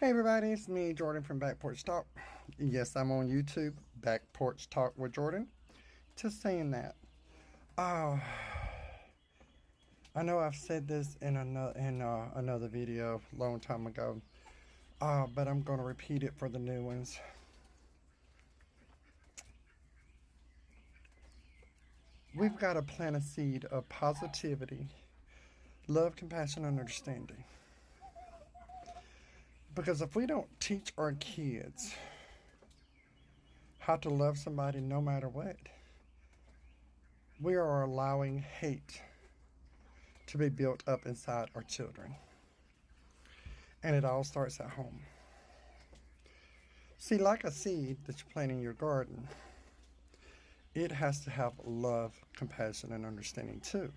Hey everybody, it's me, Jordan from Back Porch Talk. Yes, I'm on YouTube, Back Porch Talk with Jordan. Just saying that. Oh, I know I've said this in another video a long time ago, but I'm going to repeat it for the new ones. We've got to plant a seed of positivity, love, compassion, and understanding. Because if we don't teach our kids how to love somebody no matter what, we are allowing hate to be built up inside our children. And it all starts at home. See, like a seed that you plant in your garden, it has to have love, compassion, and understanding too.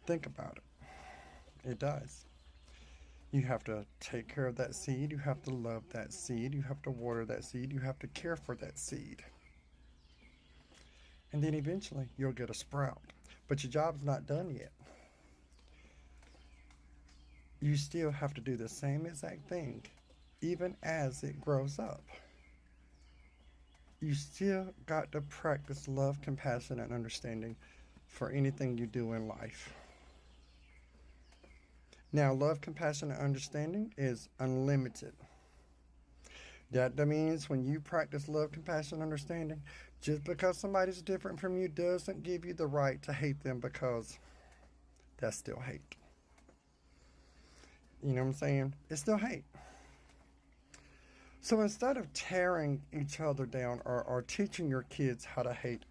Think about it. It does. You have to take care of that seed. You have to love that seed. You have to water that seed. You have to care for that seed. And then eventually you'll get a sprout. But your job's not done yet. You still have to do the same exact thing, even as it grows up. You still got to practice love, compassion, and understanding for anything you do in life. Now, love, compassion, and understanding is unlimited. That means when you practice love, compassion, understanding, just because somebody's different from you doesn't give you the right to hate them, because that's still hate. You know what I'm saying? It's still hate. So instead of tearing each other down or teaching your kids how to hate,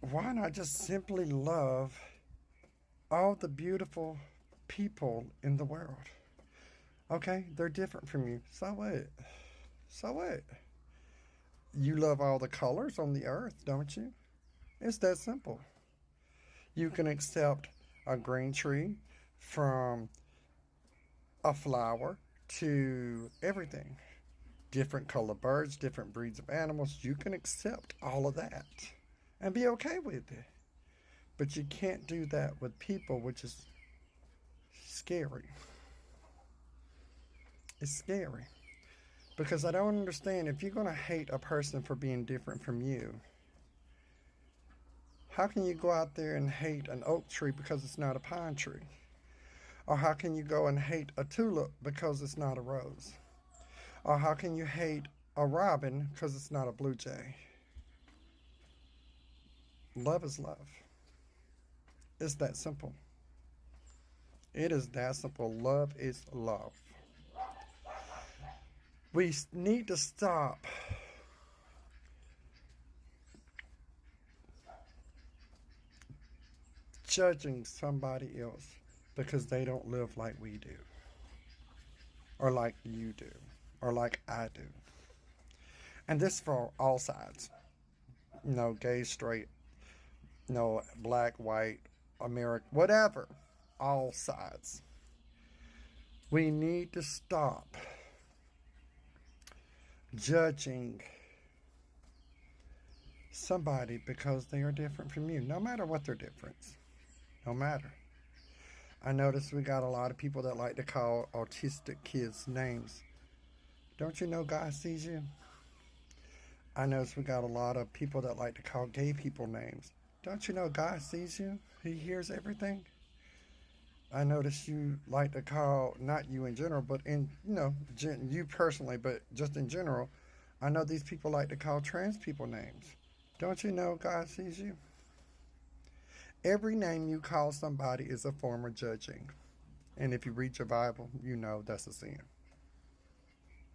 why not just simply love all the beautiful people in the world? Okay, they're different from you. So what? So what? You love all the colors on the earth, don't you? It's that simple. You can accept a green tree from a flower to everything. Different color birds, different breeds of animals. You can accept all of that and be okay with it. But you can't do that with people, which is scary. It's scary. Because I don't understand, if you're going to hate a person for being different from you, how can you go out there and hate an oak tree because it's not a pine tree? Or how can you go and hate a tulip because it's not a rose? Or how can you hate a robin because it's not a blue jay? Love is love. It's that simple. It is that simple. Love is love. We need to stop judging somebody else because they don't live like we do, or like you do, or like I do. And this for all sides. No, gay, straight, no, black, white, American, whatever. All sides. We need to stop judging somebody because they are different from you, no matter what their difference. No matter. I notice we got a lot of people that like to call autistic kids names. Don't you know God sees you? I notice we got a lot of people that like to call gay people names. Don't you know God sees you? He hears everything. I notice you like to call, not you in general, but you personally, but just in general, I know these people like to call trans people names. Don't you know God sees you? Every name you call somebody is a form of judging. And if you read your Bible, you know that's a sin.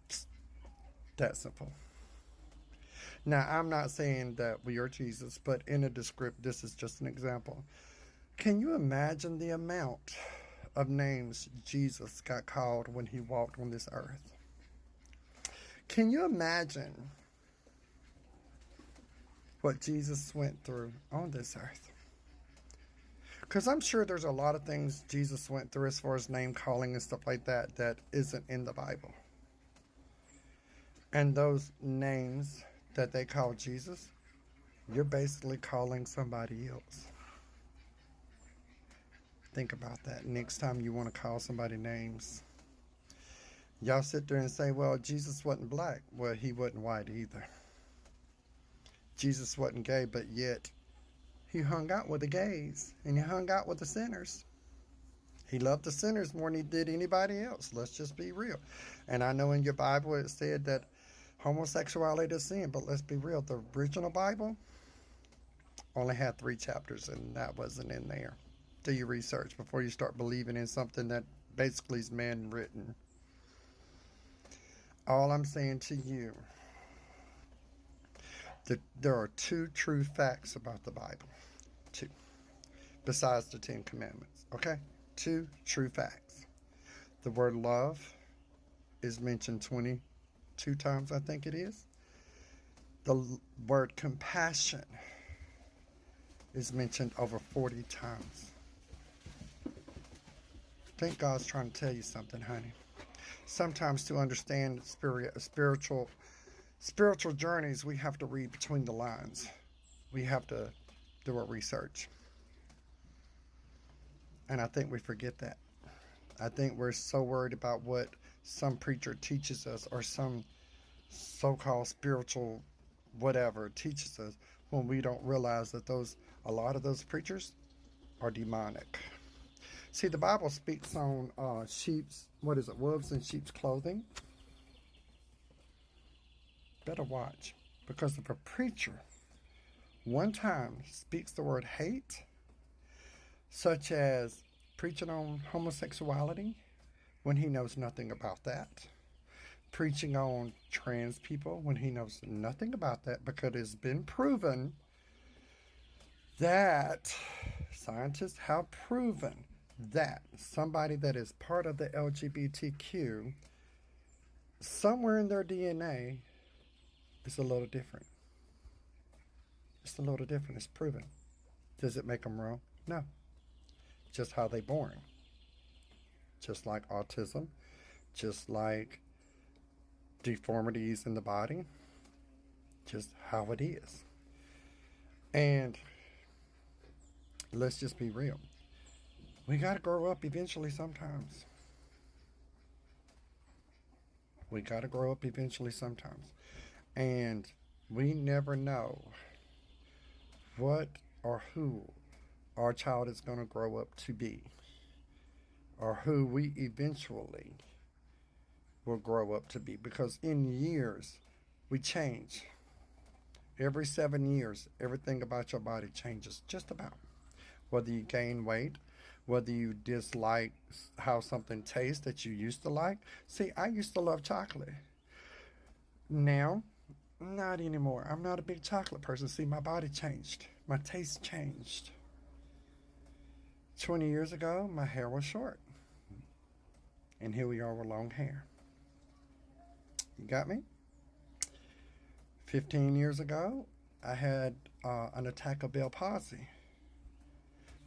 It's that simple. Now, I'm not saying that we are Jesus, but in a descript, this is just an example. Can you imagine the amount of names Jesus got called when he walked on this earth? Can you imagine what Jesus went through on this earth? Because I'm sure there's a lot of things Jesus went through as far as name calling and stuff like that that isn't in the Bible. And those names that they call Jesus, you're basically calling somebody else. Think about that next time you want to call somebody names. Y'all sit there and say, well, Jesus wasn't black. Well, he wasn't white either. Jesus wasn't gay, but yet he hung out with the gays and he hung out with the sinners. He loved the sinners more than he did anybody else. Let's just be real. And I know in your Bible it said that homosexuality is sin, but let's be real. The original Bible only had 3 chapters, and that wasn't in there. Do your research before you start believing in something that basically is man written. All I'm saying to you, that there are 2 true facts about the Bible. 2. Besides the 10 Commandments. Okay? 2 true facts. The word love is mentioned 22 times, I think it is. The word compassion is mentioned over 40 times. I think God's trying to tell you something, honey. Sometimes to understand spiritual journeys, we have to read between the lines. We have to do our research. And I think we forget that. I think we're so worried about what some preacher teaches us or some so-called spiritual whatever teaches us when we don't realize that a lot of those preachers are demonic. See, the Bible speaks on wolves in sheep's clothing. Better watch. Because if a preacher one time speaks the word hate, such as preaching on homosexuality when he knows nothing about that, preaching on trans people when he knows nothing about that, because it's been proven that scientists have proven that somebody that is part of the LGBTQ, somewhere in their DNA, is a little different. It's a little different. It's proven. Does it make them wrong? No. Just how they born. Just like autism, just like deformities in the body, just how it is. And let's just be real. We got to grow up eventually sometimes. We got to grow up eventually sometimes. And we never know what or who our child is going to grow up to be, or who we eventually will grow up to be. Because in years, we change. Every 7 years, everything about your body changes, just about. Whether you gain weight, whether you dislike how something tastes that you used to like. See, I used to love chocolate. Now, not anymore. I'm not a big chocolate person. See, my body changed. My taste changed. 20 years ago, my hair was short. And here we are with long hair. You got me? 15 years ago, I had an attack of Bell palsy.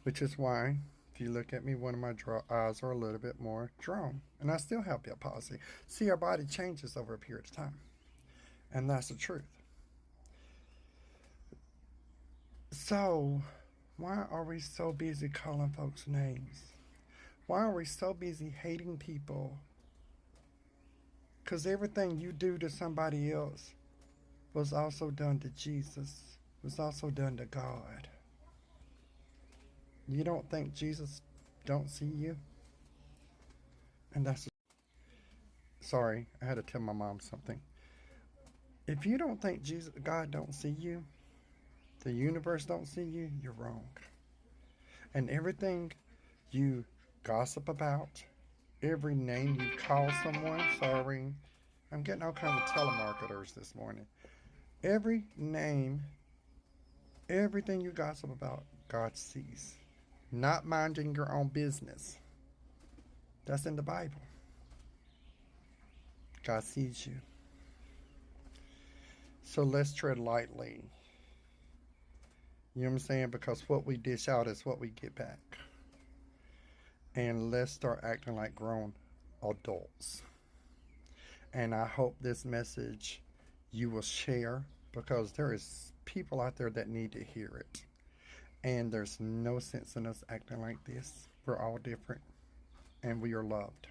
Which is why, if you look at me, one of my eyes are a little bit more drawn. And I still have Bell palsy. See, our body changes over a period of time. And that's the truth. So, why are we so busy calling folks names? Why are we so busy hating people? Because everything you do to somebody else was also done to Jesus, was also done to God. You don't think Jesus don't see you? And that's... Sorry, I had to tell my mom something. If you don't think God don't see you, the universe don't see you, you're wrong. And everything you gossip about, every name you call someone, sorry, I'm getting all kinds of telemarketers this morning. Every name, everything you gossip about, God sees. Not minding your own business. That's in the Bible. God sees you. So let's tread lightly. You know what I'm saying? Because what we dish out is what we get back. And let's start acting like grown adults. And I hope this message you will share, because there is people out there that need to hear it. And there's no sense in us acting like this. We're all different, and we are loved.